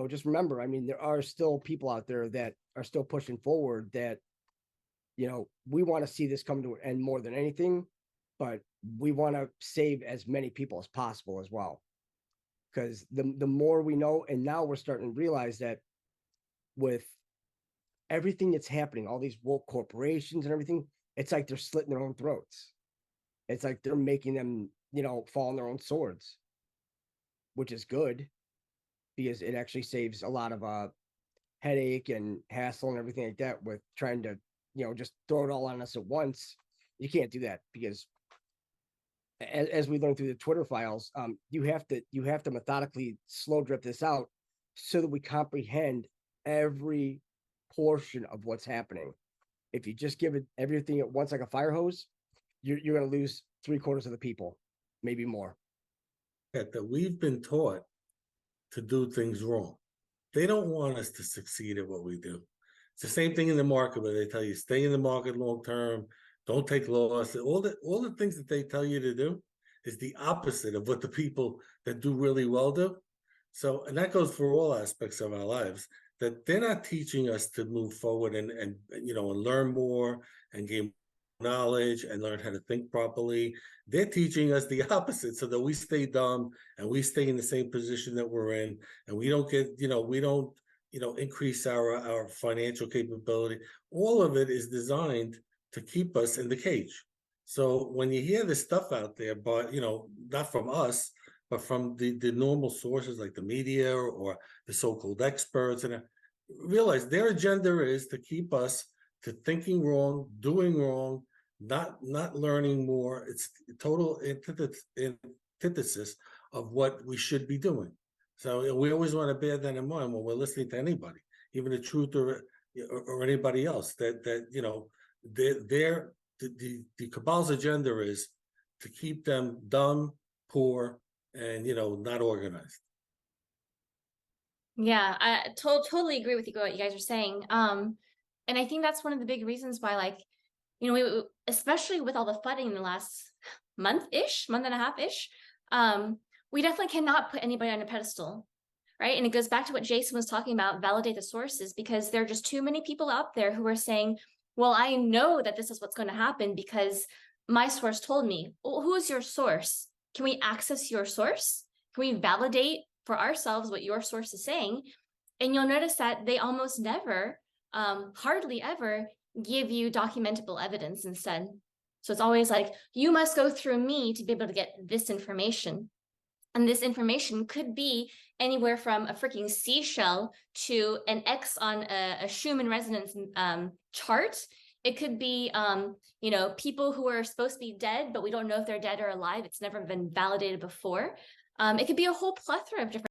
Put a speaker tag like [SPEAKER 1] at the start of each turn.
[SPEAKER 1] just remember, I mean, there are still people out there that are still pushing forward that, we want to see this come to an end more than anything, but we want to save as many people as possible as well. Because the more we know, and now we're starting to realize that with everything that's happening, all these woke corporations and everything, it's like they're slitting their own throats. It's like they're making them, fall on their own swords, which is good because it actually saves a lot of headache and hassle and everything like that with trying to, just throw it all on us at once. You can't do that because as we learned through the Twitter files, you have to methodically slow drip this out so that we comprehend every portion of what's happening. If you just give it everything at once like a fire hose, you're going to lose 3/4 of the people, maybe more.
[SPEAKER 2] That we've been taught to do things wrong. They don't want us to succeed at what we do. It's the same thing in the market where they tell you stay in the market long term, don't take loss. All the things that they tell you to do is the opposite of what the people that do really well do. So, and that goes for all aspects of our lives, that they're not teaching us to move forward and learn more and gain knowledge and learn how to think properly. They're teaching us the opposite so that we stay dumb and we stay in the same position that we're in, and we don't get, we don't, increase our financial capability. All of it is designed to keep us in the cage. So when you hear this stuff out there, but not from us, but from the normal sources like the media or the so-called experts, and realize their agenda is to keep us to thinking wrong, doing wrong, not learning more. It's total antithesis of what we should be doing. So we always want to bear that in mind when we're listening to anybody, even the truth or anybody else. That the cabal's agenda is to keep them dumb, poor, and not organized.
[SPEAKER 3] Yeah, I totally agree with you what you guys are saying. And I think that's one of the big reasons why, especially with all the flooding in the last month and a half-ish, we definitely cannot put anybody on a pedestal, right? And it goes back to what Jason was talking about, validate the sources, because there are just too many people out there who are saying, well, I know that this is what's going to happen because my source told me. Well, who is your source? Can we access your source? Can we validate for ourselves what your source is saying? And you'll notice that they almost never, hardly ever, give you documentable evidence instead. So it's always like, you must go through me to be able to get this information. And this information could be anywhere from a freaking seashell to an X on a Schumann resonance chart. It could be, people who are supposed to be dead, but we don't know if they're dead or alive. It's never been validated before. It could be a whole plethora of different